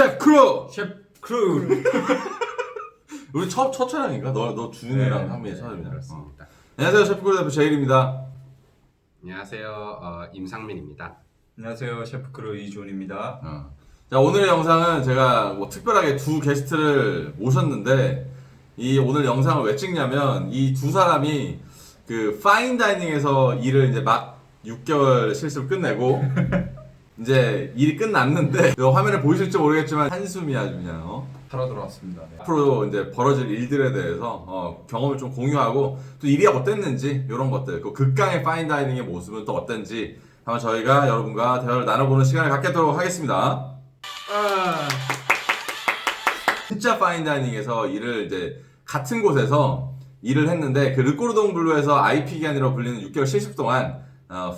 셰프 크루! 셰프 크루. 우리 첫 촬영인가? 너 준이랑 네, 한명이 네, 촬영이다. 그렇습니다. 안녕하세요, 셰프 크루 대표 제일입니다. 안녕하세요. 임상민입니다. 안녕하세요, 셰프 크루 이준입니다. 자, 오늘의 영상은 제가 뭐 특별하게 두 게스트를 모셨는데, 이 오늘 영상을 왜 찍냐면, 이 두 사람이 그 파인다이닝에서 일을 이제 막 6개월 실습 끝내고, 이제 일이 끝났는데, 화면에 보이실지 모르겠지만, 한숨이 아주 그냥, 하러 들어왔습니다. 네. 앞으로 이제 벌어질 일들에 대해서 경험을 좀 공유하고 또 일이 어땠는지 이런 것들, 그 극강의 파인다이닝의 모습은 또 어떤지 한번 저희가 여러분과 대화를 나눠보는 시간을 갖도록 하겠습니다. 진짜 파인다이닝에서 일을 이제 같은 곳에서 일을 했는데 그 르꼬르동 블루에서 IP 기간이라고 불리는 6개월 실습 동안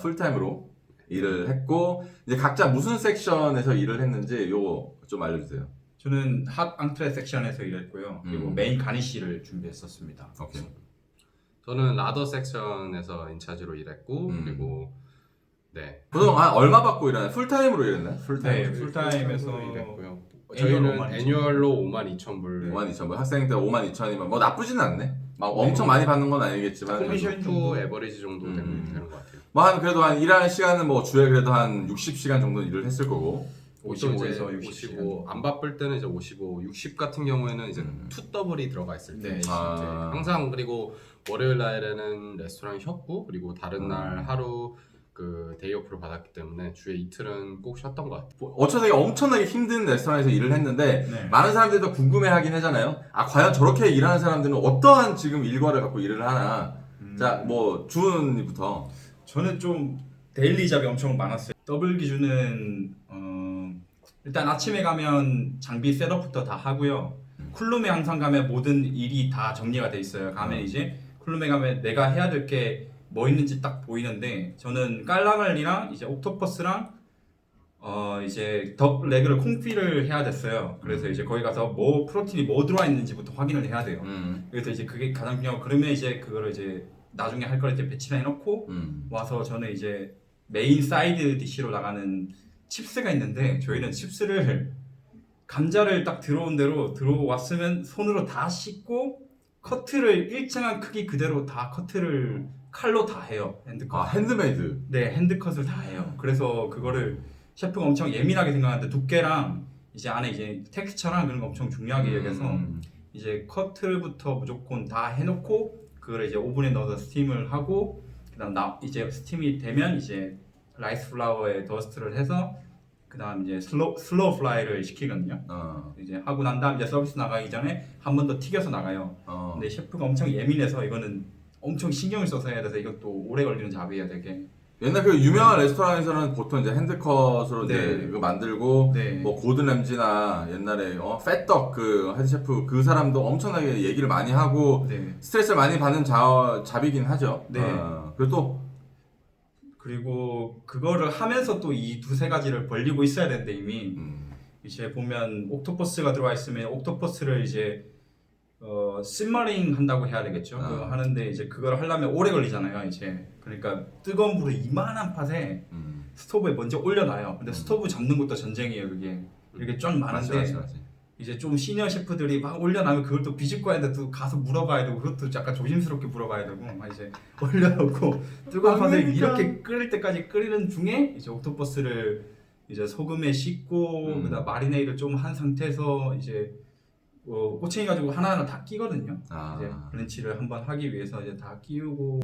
풀타임으로 일을 했고 이제 각자 무슨 섹션에서 일을 했는지 요거 좀 알려주세요. 저는 핫 앙트레 섹션에서 일했고요. 그리고 메인 가니쉬를 준비했었습니다. 오케이. 저는 라더 섹션에서 인차지로 일했고 그리고 보통 얼마 받고 일하나요? 풀타임으로 일했나요? 네, 풀타임에서 일했고요. 애니얼로 저희는 애뉴얼로 52,000불. 52,000불. 학생 때 52,000이면 뭐 나쁘진 않네. 막 엄청 많이 받는 건 아니겠지만 코미션 정도. 투 에버리지 정도 되는 것 같아요. 뭐 한 그래도 한 일하는 시간은 뭐 주에 그래도 한 60시간 정도 일을 했을 거고. 55에서 60 55, 안 바쁠 때는 이제 55, 60 같은 경우에는 이제 투 더블이 들어가 있을 때 네. 이제 항상 그리고 월요일 날에는 레스토랑 쉬었고 그리고 다른 날 하루 그 데이오프를 받았기 때문에 주에 이틀은 꼭 쉬었던 것 같아요. 어쩌다 엄청나게 힘든 레스토랑에서 일을 했는데 네. 많은 사람들도 궁금해하긴 하잖아요. 아 과연 저렇게 일하는 사람들은 어떠한 지금 일과를 갖고 일을 하나. 자 뭐 준이부터. 저는 좀 데일리 잡이 엄청 많았어요. 더블 기준은 일단 아침에 가면 장비 셋업부터 다 하고요. 쿨룸에 항상 가면 모든 일이 다 정리가 돼 있어요. 가면 이제 쿨룸에 가면 내가 해야 될 게 뭐 있는지 딱 보이는데 저는 깔라갈리랑 이제 옥토퍼스랑 이제 덕 레그를 콩피를 해야 됐어요. 그래서 이제 거기 가서 뭐 프로틴이 뭐 들어와 있는지부터 확인을 해야 돼요. 그래서 이제 그게 가장 중요하고 그러면 이제 그거를 이제 나중에 할 걸 이제 배치를 해놓고 와서 저는 이제 메인 사이드 디시로 나가는 칩스가 있는데 저희는 칩스를 감자를 딱 들어온 대로 들어왔으면 손으로 다 씻고 커트를 일정한 크기 그대로 다 커트를 칼로 다 해요. 핸드컷. 아 핸드메이드. 네, 핸드컷을 다 해요. 그래서 그거를 셰프가 엄청 예민하게 생각하는데 두께랑 이제 안에 이제 텍스처랑 그런 거 엄청 중요하게 여겨서 이제 커트부터 무조건 다 해놓고 그걸 이제 오븐에 넣어서 스팀을 하고 그다음 이제 스팀이 되면 이제 라이스 플라워에 더스트를 해서 그다음 이제 슬로우 플라이를 시키거든요. 이제 하고 난 다음 이제 서비스 나가기 전에 한 번 더 튀겨서 나가요. 근데 셰프가 엄청 예민해서 이거는 엄청 신경을 써서 해야 돼서 이것도 오래 걸리는 잡이에요, 되게. 옛날 그 유명한 레스토랑에서는 보통 이제 핸드컷으로 네. 이제 이거 만들고 네. 뭐 고든 램지나 옛날에 팻떡 그 헤드 셰프 그 사람도 엄청나게 얘기를 많이 하고 네. 스트레스를 많이 받는 잡이긴 하죠. 네. 그리고 또 그리고 그거를 하면서 또 이 두세 가지를 벌리고 있어야 되는데 이미 이제 보면 옥토퍼스가 들어와 있으면 옥토퍼스를 이제 심머링 한다고 해야 되겠죠. 그거 하는데 이제 그걸 하려면 오래 걸리잖아요. 이제 그러니까 뜨거운 불을 이만한 팥에 스토브에 먼저 올려놔요. 근데 스토브 잡는 것도 전쟁이에요. 그게 이렇게 쫙 많은데 맞지. 이제 좀 시니어 셰프들이 막 올려놔면 그걸 또 비집고 해야 돼. 또 가서 물어봐야 되고 그것도 약간 조심스럽게 물어봐야 되고 막 이제 올려놓고 뜨거운 팥에 이렇게 끓일 때까지 끓이는 중에 이제 옥토퍼스를 이제 소금에 씻고 그다음 마리네이를 좀 한 상태에서 이제 꼬챙이 가지고 하나하나 다 끼거든요. 이제 브랜치를 한번 하기 위해서 이제 다 끼우고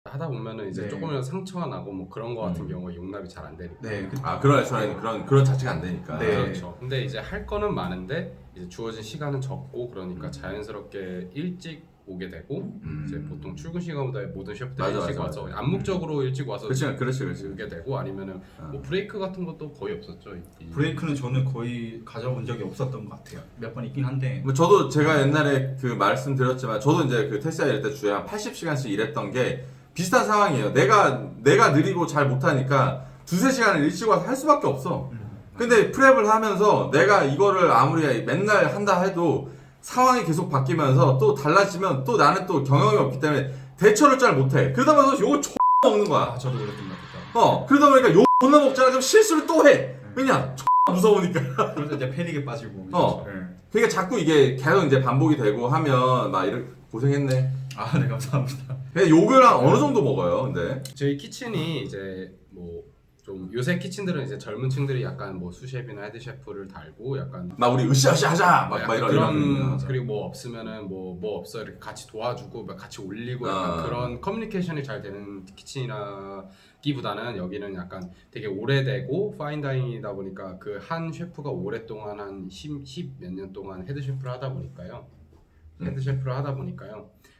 하다 보면은 이제 네. 조금이라도 상처가 나고 뭐 그런 거 같은 경우에 용납이 잘 안 되니까. 네, 그런 레스토랑이 그런 자체가 안 되니까. 네. 그렇죠. 근데 이제 할 거는 많은데 이제 주어진 시간은 적고 그러니까 자연스럽게 일찍 오게 되고 이제 보통 출근 시간보다 모든 셰프들이 맞아, 일찍 맞아, 와서 암묵적으로 일찍 와서 그렇지. 오게 되고 아니면은 뭐 브레이크 같은 것도 거의 없었죠. 브레이크는 저는 거의 가져본 적이 없었던 것 같아요. 몇 번 있긴 한데 뭐 저도 제가 옛날에 그 말씀드렸지만 저도 이제 그 테스라 일때 주에 한 80시간씩 일했던 게 비슷한 상황이에요. 내가 느리고 잘 못하니까 두세 시간을 일찍 와서 할 수밖에 없어. 근데 프랩을 하면서 내가 이거를 아무리 맨날 한다 해도 상황이 계속 바뀌면서 또 달라지면 또 나는 또 경험이 없기 때문에 대처를 잘 못해. 그러다 보면서 요거 X 먹는 거야. 저도 그랬던 것 같아요. 그러다 보니까 욕 존나 먹잖아. 그럼 실수를 또 해. 왜냐? 무서우니까. 그래서 이제 패닉에 빠지고. 어. 네. 그러니까 자꾸 이게 계속 이제 반복이 되고 하면 막 이렇게 고생했네. 아, 네, 감사합니다. 근데 욕을 한 어느 정도 먹어요, 근데. 저희 키친이 이제 뭐 좀 요새 키친들은 이제 젊은 층들이 약간 뭐 수셰프나 헤드 셰프를 달고 약간 막 우리 으쌰으쌰 하자! 막 약간 이런. 그런 그리고 뭐 없으면은 뭐 없어 이렇게 같이 도와주고 막 같이 올리고 약간 그런 커뮤니케이션이 잘 되는 키친이라기보다는 여기는 약간 되게 오래되고 파인다이닝이다 보니까 그 한 셰프가 오랫동안 한 10 몇 년 동안 헤드 셰프를 하다 보니까요.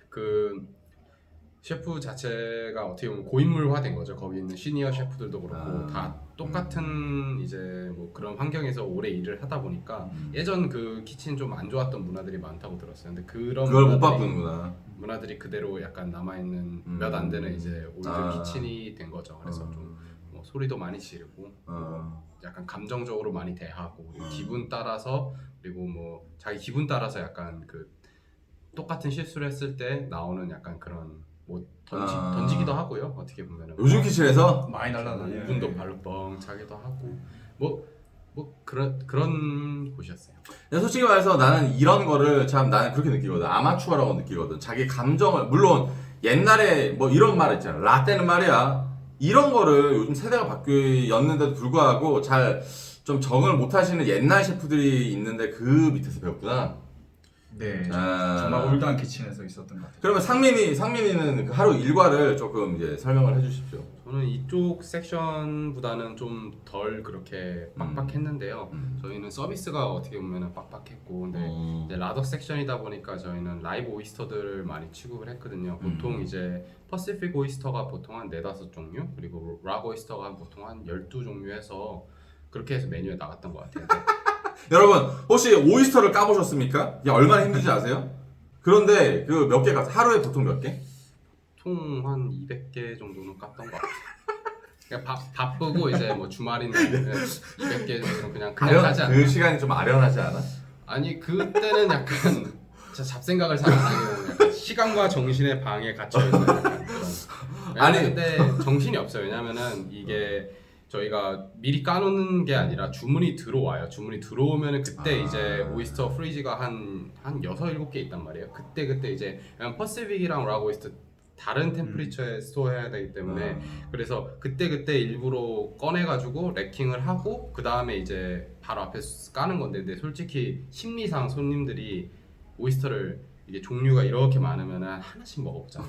그 셰프 자체가 어떻게 보면 고인물화된 거죠. 거기 있는 시니어 셰프들도 그렇고 다 똑같은 이제 뭐 그런 환경에서 오래 일을 하다 보니까 예전 그 키친 좀 안 좋았던 문화들이 많다고 들었어요. 근데 그런 그걸 못 바꾸는구나. 문화들이 그대로 약간 남아 있는 몇 안 되는 이제 올드 키친이 된 거죠. 그래서 좀 뭐 소리도 많이 지르고 약간 감정적으로 많이 대하고 그리고 기분 따라서 그리고 뭐 자기 기분 따라서 약간 그 똑같은 실수를 했을 때 나오는 약간 그런 뭐 던지기도 하고요. 어떻게 보면은 요즘 키친에서 많이 날라다녀요. 분도 발로 뻥 차기도 하고 뭐 그런 곳이었어요. 근데 솔직히 말해서 나는 이런 거를 참 나는 그렇게 느끼거든. 아마추어라고 느끼거든. 자기 감정을 물론 옛날에 뭐 이런 말 있잖아. 라떼는 말이야. 이런 거를 요즘 세대가 바뀌었는데도 불구하고 잘 좀 적응을 못 하시는 옛날 셰프들이 있는데 그 밑에서 배웠구나. 네, 아. 정말 올드한 키친에서 있었던 것 같아요. 그러면 상민이는 그 하루 일과를 조금 이제 설명을 해주십시오. 저는 이쪽 섹션보다는 좀 덜 그렇게 빡빡했는데요. 저희는 서비스가 어떻게 보면 빡빡했고 근데 이제 라더 섹션이다 보니까 저희는 라이브 오이스터들을 많이 취급을 했거든요. 보통 이제 퍼시픽 오이스터가 보통 한 4-5종류 그리고 락 오이스터가 보통 한 12종류 해서 그렇게 해서 메뉴에 나갔던 것 같아요. 여러분 혹시 오이스터를 까보셨습니까? 이게 얼마나 힘든지 아세요? 그런데 그 몇 개 하루에 보통 몇 개? 총 한 200개 정도는 깠던 것 같아요. 그냥 바쁘고 이제 뭐 주말이나 200개 정도는 그냥 하지 않나? 그 시간이 좀 아련하지 않아? 아니 그때는 약간 진짜 잡생각을 잘 안 하게 되는 약간 시간과 정신의 방에 갇혀 있는 약간 그런. 아니. 근데 정신이 없어요. 왜냐면은 이게 저희가 미리 까놓는 게 아니라 주문이 들어와요. 주문이 들어오면은 그때 이제 오이스터 프리지가 한 6-7개 있단 말이에요. 그때 이제 퍼시픽이랑 락 오이스터 다른 템퍼리처에 스토어해야 되기 때문에 그래서 그때 일부러 꺼내가지고 래킹을 하고 그 다음에 이제 바로 앞에서 까는 건데 근데 솔직히 심리상 손님들이 오이스터를 이게 종류가 이렇게 많으면 하나씩 먹어보잖아.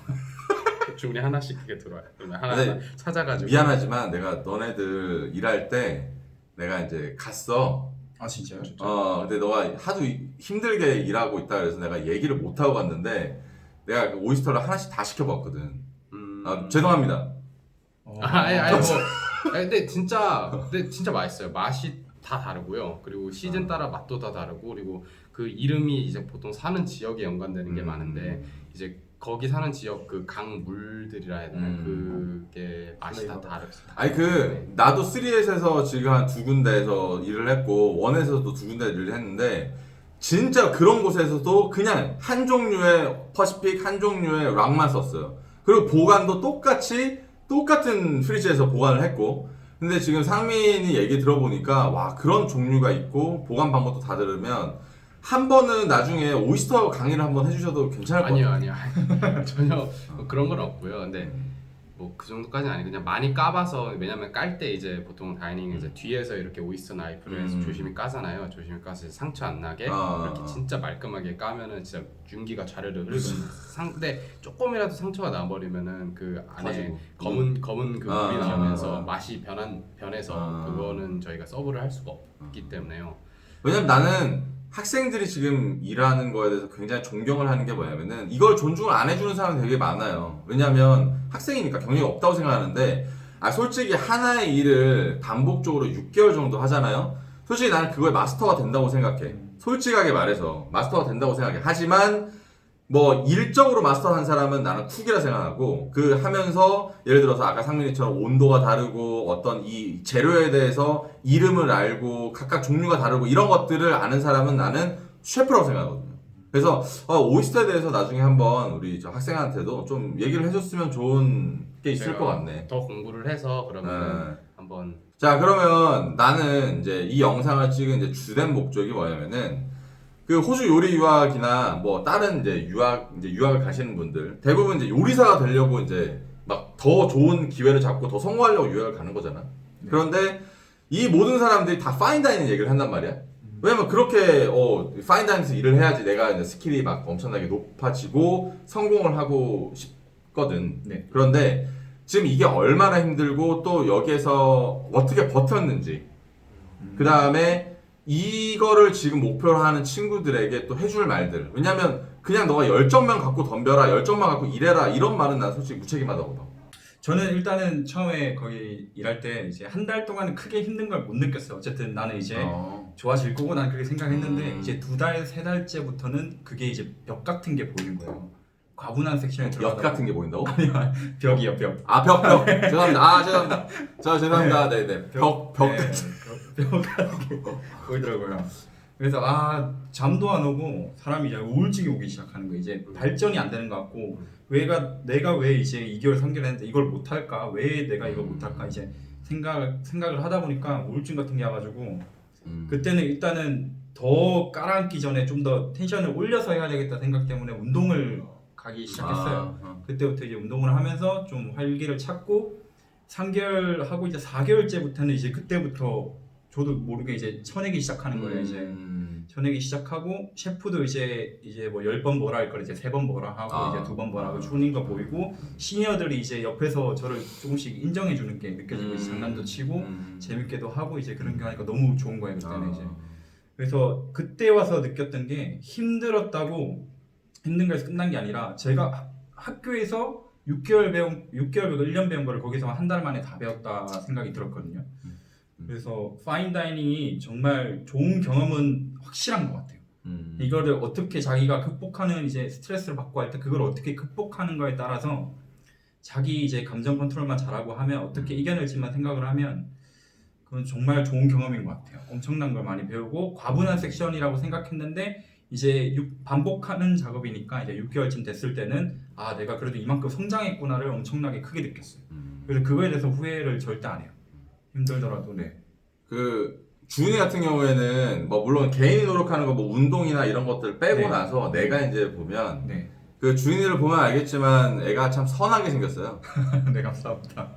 주문이 하나씩 그게 들어와요. 그러면 하나 찾아가지고 미안하지만 내가 너네들 일할 때 내가 이제 갔어. 아 진짜요? 근데 너가 하도 힘들게 일하고 있다 그래서 내가 얘기를 못 하고 갔는데 내가 그 오이스터를 하나씩 다 시켜봤거든. 죄송합니다. 근데 진짜 맛있어요. 맛이 다 다르고요. 그리고 시즌 따라 맛도 다 다르고 그리고 그 이름이 이제 보통 사는 지역에 연관되는 게 많은데 이제 거기 사는 지역 그 강물들이라 해야 되나 그게 맛이 다 다르죠. 아니 나도 3S에서 지금 한 2군데에서 일을 했고 1에서도 2군데 일을 했는데 진짜 그런 곳에서도 그냥 한 종류의 퍼시픽 한 종류의 락만 썼어요. 그리고 보관도 똑같은 프리지에서 보관을 했고 근데 지금 상민이 얘기 들어보니까 와 그런 종류가 있고 보관 방법도 다 들으면 한 번은 나중에 오이스터 강의를 한번 해주셔도 괜찮을 것 같아요. 아니요. 전혀 뭐 그런 건 없고요. 근데 뭐 그 정도까지는 아니고 그냥 많이 까봐서 왜냐면 깔 때 이제 보통 다이닝 이제 뒤에서 이렇게 오이스터 나이프를 해서 조심히 까잖아요. 조심히 까서 상처 안 나게 이렇게 진짜 말끔하게 까면은 진짜 윤기가 좌르르 흐르고 근데 조금이라도 상처가 나버리면은 그 안에 검은 그 물이 나오면서 맛이 변해서 그거는 저희가 서브를 할 수가 없기 때문에요. 왜냐면 나는 학생들이 지금 일하는 거에 대해서 굉장히 존경을 하는 게 뭐냐면은 이걸 존중을 안 해주는 사람이 되게 많아요. 왜냐면 학생이니까 경력이 없다고 생각하는데 솔직히 하나의 일을 반복적으로 6개월 정도 하잖아요. 솔직히 나는 그거에 마스터가 된다고 생각해. 솔직하게 말해서 마스터가 된다고 생각해. 하지만 뭐 일적으로 마스터한 사람은 나는 쿡이라 생각하고 그 하면서 예를 들어서 아까 상민이처럼 온도가 다르고 어떤 이 재료에 대해서 이름을 알고 각각 종류가 다르고 이런 것들을 아는 사람은 나는 셰프라고 생각하거든요. 그래서 오이스터에 대해서 나중에 한번 우리 저 학생한테도 좀 얘기를 해줬으면 좋은 게 있을 것 같네. 더 공부를 해서 그러면 한번 자, 그러면 나는 이제 이 영상을 찍은 이제 주된 목적이 뭐냐면은 그 호주 요리 유학이나 뭐 다른 이제 유학을 가시는 분들 대부분 이제 요리사가 되려고 이제 막 더 좋은 기회를 잡고 더 성공하려고 유학을 가는 거잖아. 그런데 이 모든 사람들이 다 파인다이닝 얘기를 한단 말이야. 왜냐면 그렇게 파인다이닝에서 일을 해야지 내가 이제 스킬이 막 엄청나게 높아지고 성공을 하고 싶거든. 네. 그런데 지금 이게 얼마나 힘들고 또 여기에서 어떻게 버텼는지 그 다음에 이거를 지금 목표로 하는 친구들에게 또 해줄 말들. 왜냐면 그냥 너가 열정만 갖고 덤벼라, 열정만 갖고 일해라 이런 말은 난 솔직히 무책임하다고 봐. 저는 일단은 처음에 거기 일할 때 이제 한 달 동안은 크게 힘든 걸 못 느꼈어요. 어쨌든 나는 이제 좋아질 거고 난 그렇게 생각했는데 이제 2달, 3달째부터는 그게 이제 벽 같은 게 보이는 거예요. 과분한 섹션에 역 들어가다 같은 게 보인다고? 벽이요, 벽. 아, 벽. 죄송합니다. 아, 죄송합니다. 죄송합니다. 네네. 벽. 네, 벽 같은 게 보이더라고요. 그래서 잠도 안 오고 사람이 이제 우울증이 오기 시작하는 거예요. 이제 발전이 안 되는 것 같고 내가 왜 이제 2개월, 3개월 했는데 이걸 못할까? 왜 내가 이걸 못할까? 이제 생각을 하다 보니까 우울증 같은 게 와가지고 그때는 일단은 더 깔아앉기 전에 좀 더 텐션을 올려서 해야 되겠다 생각 때문에 운동을 가기 시작했어요. 그때부터 이제 운동을 하면서 좀 활기를 찾고 3개월 하고 이제 4개월째부터는 이제 그때부터 저도 모르게 이제 쳐내기 시작하는 거예요. 이제 쳐내기 시작하고 셰프도 이제 뭐 10번 뭐라 할 걸 이제 3번 뭐라 하고 이제 2번 뭐라 하고 추는 거 보이고 시니어들이 이제 옆에서 저를 조금씩 인정해 주는 게 느껴지고 이제 장난도 치고 재밌게도 하고 이제 그런 게 하니까 너무 좋은 거예요. 그때는 이제 그래서 그때 와서 느꼈던 게 힘들었다고 힘든 거에서 끝난 게 아니라 제가 학교에서 6개월 배우고 1년 배운 거를 거기서 한 달 만에 다 배웠다 생각이 들었거든요. 그래서 파인다이닝이 정말 좋은 경험은 확실한 것 같아요. 이거를 어떻게 자기가 극복하는 이제 스트레스를 받고 할 때 그걸 어떻게 극복하는 거에 따라서 자기 이제 감정 컨트롤만 잘하고 하면 어떻게 이겨낼지만 생각을 하면 그건 정말 좋은 경험인 것 같아요. 엄청난 걸 많이 배우고 과분한 섹션이라고 생각했는데 이제 반복하는 작업이니까 이제 6개월쯤 됐을 때는 내가 그래도 이만큼 성장했구나를 엄청나게 크게 느꼈어요. 그래서 그거에 대해서 후회를 절대 안 해요. 힘들더라도. 네. 그 주은이 같은 경우에는 뭐 물론 개인이 노력하는 거 뭐 운동이나 이런 것들 빼고 네. 나서 내가 이제 보면 네. 그 주은이를 보면 알겠지만 애가 참 선하게 생겼어요. 네, 감사합니다.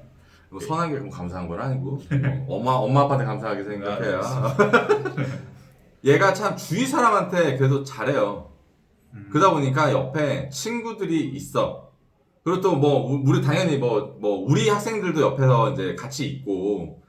뭐 선한 게 감사한 건 아니고 엄마 아빠한테 감사하게 생각해요. 얘가 참 주위 사람한테 그래도 잘해요. 그러다 보니까 옆에 친구들이 있어. 그리고 또 뭐 우리 당연히 뭐 우리 학생들도 옆에서 이제 같이 있고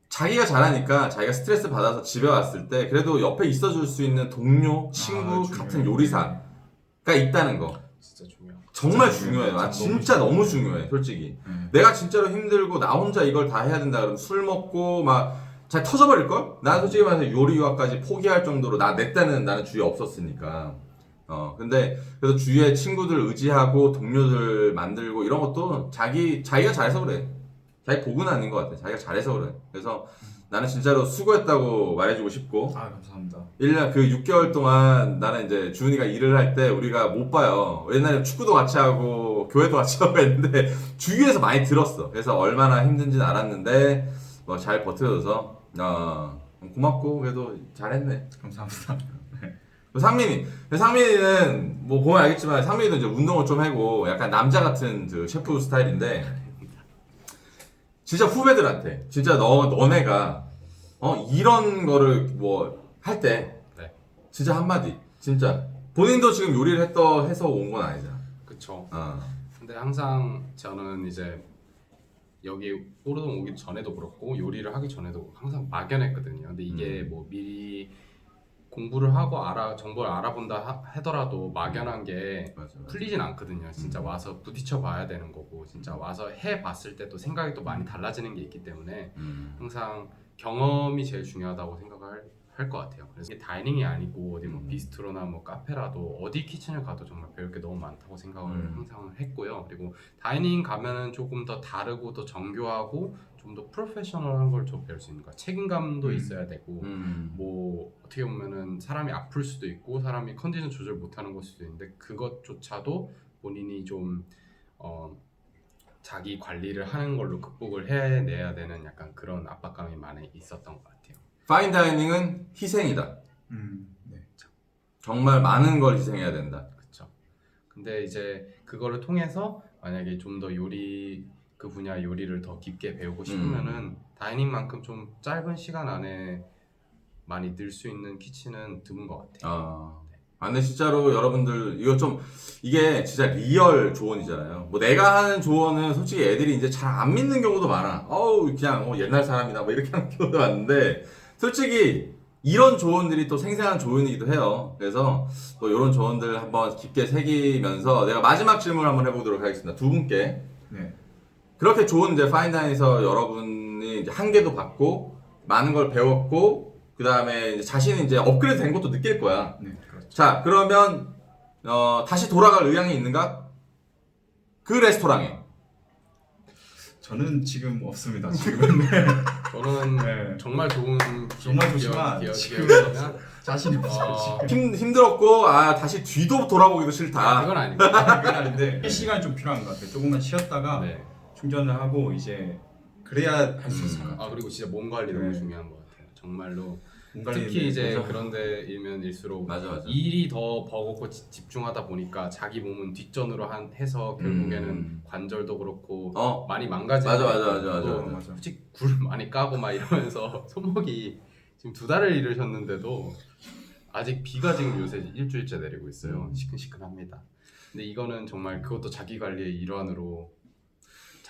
자기가 잘하니까 자기가 스트레스 받아서 집에 왔을 때 그래도 옆에 있어줄 수 있는 동료, 친구 같은 요리사가 있다는 거. 진짜 중요하고 정말 중요해요. 진짜 너무 중요해, 솔직히. 내가 진짜로 힘들고 나 혼자 이걸 다 해야 된다 그러면 술 먹고 막 잘 터져버릴걸? 난 솔직히 말해서 요리 유학까지 포기할 정도로 내 때는 나는 주위에 없었으니까. 근데 그래도 주위에 친구들 의지하고 동료들 만들고 이런 것도 자기가 잘해서 그래. 자기 복은 아닌 것 같아. 자기가 잘해서 그래. 그래서 나는 진짜로 수고했다고 말해주고 싶고. 감사합니다. 1년 그 6개월 동안 나는 이제 주은이가 일을 할 때 우리가 못 봐요. 옛날에 축구도 같이 하고 교회도 같이 하고 했는데 주위에서 많이 들었어. 그래서 얼마나 힘든지는 알았는데 뭐 잘 버텨줘서 고맙고 그래도 잘했네. 감사합니다. 상민이는 뭐 보면 알겠지만 상민이도 이제 운동을 좀 하고 약간 남자 같은 그 셰프 스타일인데 진짜 후배들한테 진짜 너네가 이런 거를 뭐 할 때 네. 진짜 한마디 진짜 본인도 지금 요리를 해서 온 건 아니잖아. 그쵸. 근데 항상 저는 이제 여기 뽀르동 오기 전에도 그렇고 요리를 하기 전에도 항상 막연했거든요. 근데 이게 뭐 미리 공부를 하고 정보를 알아본다 하더라도 막연한 게 맞아. 풀리진 않거든요. 진짜 와서 부딪혀 봐야 되는 거고 진짜 와서 해 봤을 때 또 생각이 또 많이 달라지는 게 있기 때문에 항상 경험이 제일 중요하다고 생각을 할 것 같아요. 그래서 이게 다이닝이 아니고 어디 뭐 비스트로나 뭐 카페라도 어디 키친을 가도 정말 배울 게 너무 많다고 생각을 항상 했고요. 그리고 다이닝 가면은 조금 더 다르고 더 정교하고 좀 더 프로페셔널한 걸 좀 배울 수 있는 거야. 책임감도 있어야 되고 뭐 어떻게 보면은 사람이 아플 수도 있고 사람이 컨디션 조절 못하는 걸 수도 있는데 그것조차도 본인이 좀 자기 관리를 하는 걸로 극복을 해내야 되는 약간 그런 압박감이 많이 있었던 것 같아요. 파인다이닝은 희생이다. 네. 정말 많은 걸 희생해야 된다. 그렇죠. 근데 이제 그거를 통해서 만약에 좀 더 요리 그 분야 요리를 더 깊게 배우고 싶으면은 다이닝만큼 좀 짧은 시간 안에 많이 늘 수 있는 키친은 드문 것 같아요. 근데 진짜로 여러분들 이거 좀 이게 진짜 리얼 조언이잖아요. 뭐 내가 하는 조언은 솔직히 애들이 이제 잘 안 믿는 경우도 많아. 그냥 옛날 사람이다 뭐 이렇게 하는 경우도 많은데 솔직히 이런 조언들이 또 생생한 조언이기도 해요. 그래서 또 이런 조언들 한번 깊게 새기면서 내가 마지막 질문을 한번 해보도록 하겠습니다. 두 분께. 네. 그렇게 좋은 이제 파인다인에서 여러분이 이제 한계도 받고 많은 걸 배웠고 그 다음에 이제 자신이 이제 업그레이드 된 것도 느낄 거야. 네, 그렇죠. 자, 그러면 다시 돌아갈 의향이 있는가? 그 레스토랑에. 저는 지금 없습니다. 지금은 저는 네. 정말 좋은 정말 좋지만 기억이면 자신이 없어요. 지금. 힘들었고 다시 뒤도 돌아보기도 싫다. 그건 아니고 그건 아닌데 시간이 좀 필요한 것 같아요. 조금만 쉬었다가 네. 충전을 하고 이제 그래야 할 수 있을 것 같아요. 그리고 진짜 몸 관리 너무 네. 중요한 것 같아요. 정말로 몸 관리는 특히 이제 맞아. 그런데 일면 일수록 맞아. 일이 더 버겁고 집중하다 보니까 자기 몸은 뒷전으로 해서 결국에는 관절도 그렇고 많이 망가지는 맞아. 솔직히 굴 많이 까고 막 이러면서 손목이 지금 2달을 잃으셨는데도 아직 비가 지금 요새 일주일째 내리고 있어요. 시큰시큰합니다. 근데 이거는 정말 그것도 자기 관리의 일환으로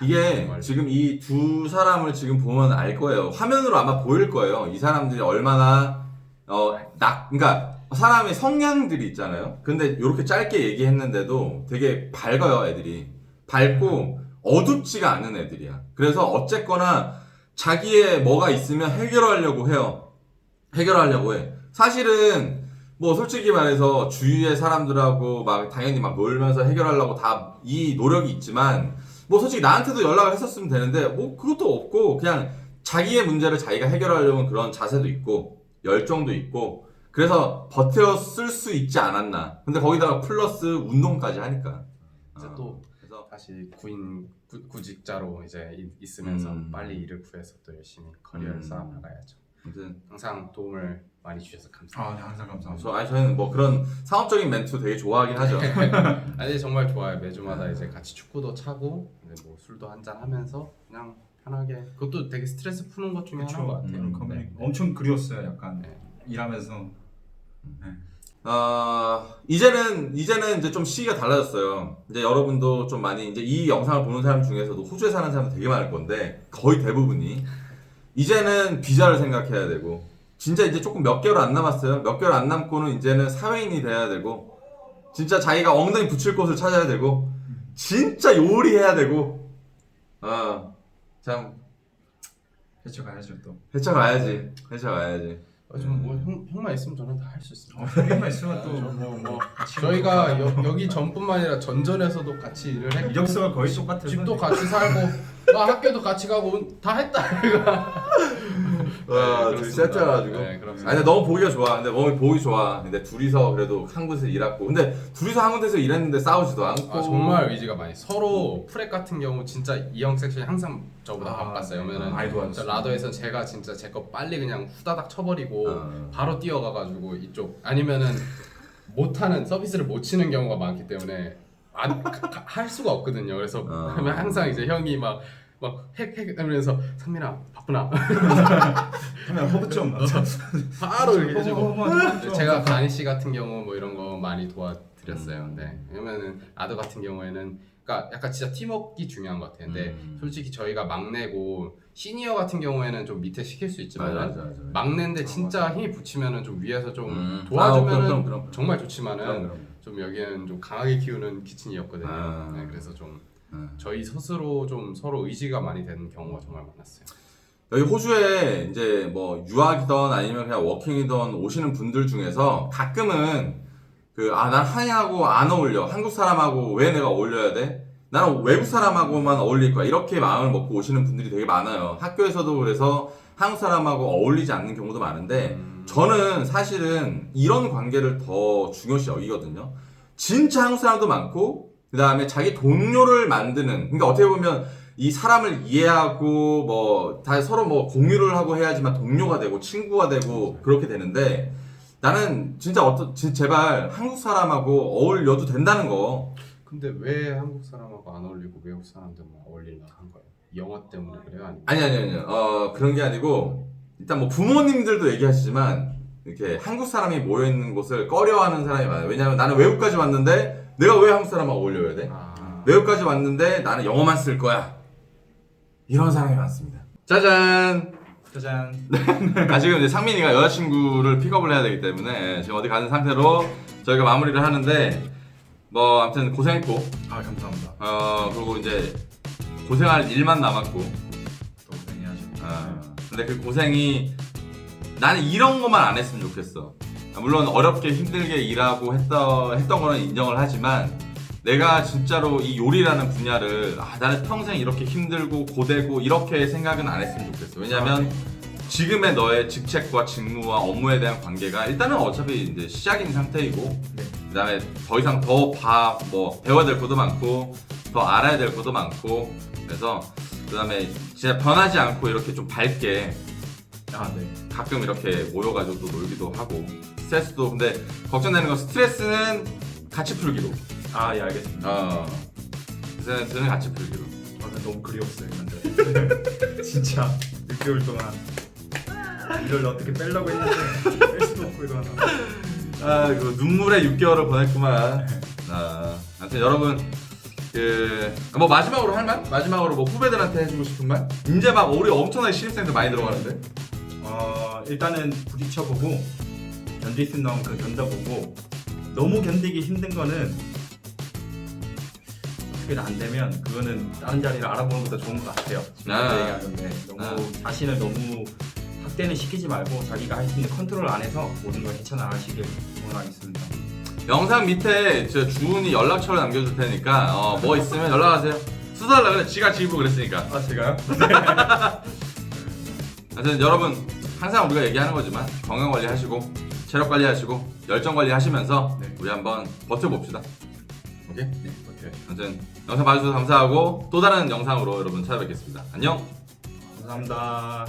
이게 지금 이 두 사람을 지금 보면 알 거예요. 화면으로 아마 보일 거예요. 이 사람들이 얼마나 그러니까 사람의 성향들이 있잖아요. 근데 이렇게 짧게 얘기했는데도 되게 밝아요, 애들이. 밝고 어둡지가 않은 애들이야. 그래서 어쨌거나 자기의 뭐가 있으면 해결하려고 해요. 해결하려고 해. 사실은 뭐 솔직히 말해서 주위의 사람들하고 막 당연히 막 놀면서 해결하려고 다 이 노력이 있지만 뭐 솔직히 나한테도 연락을 했었으면 되는데 뭐 그것도 없고 그냥 자기의 문제를 자기가 해결하려는 그런 자세도 있고 열정도 있고 그래서 버텼을 수 있지 않았나. 근데 거기다가 플러스 운동까지 하니까 이제 또 그래서 다시 구직자로 이제 있으면서 빨리 일을 구해서 또 열심히 커리어를 쌓아 나가야죠. 아무튼 항상 도움을 많이 주셔서 감사합니다. 네, 항상 감사합니다. 저희는 뭐 그런 상업적인 멘트 되게 좋아하긴 하죠. 아니 정말 좋아요. 매주마다 이제 같이 축구도 차고 뭐 술도 한잔 하면서 그냥 편하게 그것도 되게 스트레스 푸는 것 중에 하나인 것 같아요. 네. 엄청 그리웠어요. 약간 네. 일하면서. 이제는 이제 좀 시기가 달라졌어요. 이제 여러분도 좀 많이 이제 이 영상을 보는 사람 중에서도 호주에 사는 사람도 되게 많을 건데 거의 대부분이 이제는 비자를 생각해야 되고 진짜 이제 조금 몇 개월 안 남았어요. 몇 개월 안 남고는 이제는 사회인이 돼야 되고 진짜 자기가 엉덩이 붙일 곳을 찾아야 되고 진짜 요리해야 되고 참 헤쳐가야죠 또. 헤쳐가야지. 뭐 형만 있으면 저는 다 할 수 있습니다. 형님만 있으면 또 뭐 저희가 여기 전뿐만 아니라 전전에서도 같이 일을 했고 이력서가 거의 똑같아서 집도 같이 살고 학교도 같이 가고 다 했다. 둘이 세트해가지고. 네, 그렇습니다. 아니 너무 보기가 좋아. 근데 너무 보기 좋아. 근데 둘이서 그래도 한 곳에서 일했고. 근데 둘이서 한 곳에서 일했는데 싸우지도 않고. 정말 의지가 많이. 서로 프렉 같은 경우 진짜 이형 섹션이 항상 저보다 바빴어요. 왜냐면은 많이 도와줬어요. 라더에서 제가 진짜 제 거 빨리 그냥 후다닥 쳐버리고 바로 뛰어가가지고 이쪽 아니면은 못하는 서비스를 못 치는 경우가 많기 때문에 할 수가 없거든요. 그래서 그러면 항상 이제 형이 막 핵 하면서 상민아 바쁘나 하면 허브 좀 바로 이렇게 해주고 허브 제가 가니 씨 같은 경우 뭐 이런 거 많이 도와드렸어요. 네. 왜냐면은 라더 같은 경우에는 그러니까 약간 진짜 팀워크가 중요한 것 같아요. 근데 솔직히 저희가 막내고 시니어 같은 경우에는 좀 밑에 시킬 수 있지만 맞아. 막내인데 진짜 힘이 붙이면은 좀 위에서 좀 도와주면은 그럼. 정말 좋지만은 그럼. 좀 여기는 좀 강하게 키우는 키친이었거든요. 네, 그래서 좀 저희 스스로 좀 서로 의지가 많이 되는 경우가 정말 많았어요. 여기 호주에 이제 뭐 유학이든 아니면 그냥 워킹이든 오시는 분들 중에서 가끔은 난 한인하고 안 어울려. 한국 사람하고 왜 내가 어울려야 돼? 나는 외국 사람하고만 어울릴 거야. 이렇게 마음을 먹고 오시는 분들이 되게 많아요. 학교에서도 그래서 한국 사람하고 어울리지 않는 경우도 많은데 저는 사실은 이런 관계를 더 중요시 여기거든요. 진짜 한국 사람도 많고 그 다음에 자기 동료를 만드는, 그러니까 어떻게 보면 이 사람을 이해하고 뭐 다 서로 뭐 공유를 하고 해야지만 동료가 되고 친구가 되고 그렇게 되는데, 나는 진짜 제발 한국 사람하고 어울려도 된다는 거. 근데 왜 한국 사람하고 안 어울리고 외국 사람들만 어울리려고 한 거예요? 영어 때문에 그래요? 아니면 아니. 그런 게 아니고, 일단 뭐 부모님들도 얘기하시지만 이렇게 한국 사람이 모여 있는 곳을 꺼려하는 사람이 많아요. 왜냐면 나는 외국까지 왔는데 내가 왜 한국 사람하고 어울려야 돼? 외국까지 왔는데 나는 영어만 쓸 거야. 이런 사람이 많습니다. 짜잔. 짜잔. 지금 이제 상민이가 여자친구를 픽업을 해야 되기 때문에 지금 어디 가는 상태로 저희가 마무리를 하는데, 뭐 아무튼 고생했고, 아 감사합니다. 그리고 이제 고생할 일만 남았고. 또 고생해야죠. 근데 그 고생이, 나는 이런 것만 안 했으면 좋겠어. 물론 어렵게 힘들게 일하고 했던 거는 인정을 하지만, 내가 진짜로 이 요리라는 분야를 나는 평생 이렇게 힘들고 고되고 이렇게 생각은 안 했으면 좋겠어. 왜냐면 지금의 너의 직책과 직무와 업무에 대한 관계가 일단은 어차피 이제 시작인 상태이고, 네. 그다음에 더 이상 뭐 배워야 될 것도 많고 더 알아야 될 것도 많고, 그래서 그다음에 진짜 변하지 않고 이렇게 좀 밝게 네. 가끔 이렇게 모여가지고 또 놀기도 하고, 스트레스도, 근데 걱정되는 건 스트레스는 같이 풀기로. 예 알겠습니다. 스트레스는 같이 풀기로. 너무 그리웠어요 근데 진짜 6개월 동안 이걸 어떻게 빼려고 했는데 뺄 수도 없고 이러나. 그 눈물의 6개월을 보냈구만. 아무튼 여러분, 뭐 마지막으로 할 말? 마지막으로 뭐 후배들한테 해주고 싶은 말? 이제 막 우리 엄청나게 신입생들 많이 들어가는데. 일단은 부딪혀보고 견딜 수 있는 그 견뎌보고, 너무 견디기 힘든 거는 어떻게 안 되면 그거는 다른 자리를 알아보는 것도 좋은 것 같아요. 얘기하는데 너무 자신을 너무 확대는 시키지 말고 자기가 할 수 있는 컨트롤 안에서 모든 걸 헤쳐나가시길 응원하겠습니다. 영상 밑에 저 주은이 연락처를 남겨줄 테니까 뭐 있으면 연락하세요. 수달라 그래. 지가 지고 그랬으니까. 제가요? 하여튼 여러분, 항상 우리가 얘기하는 거지만 건강 관리하시고 체력 관리하시고 열정 관리하시면서 우리 한번 버텨봅시다. 오케이? 네, 오케이. 아무튼 영상 봐주셔서 감사하고 또 다른 영상으로 여러분 찾아뵙겠습니다. 안녕. 감사합니다.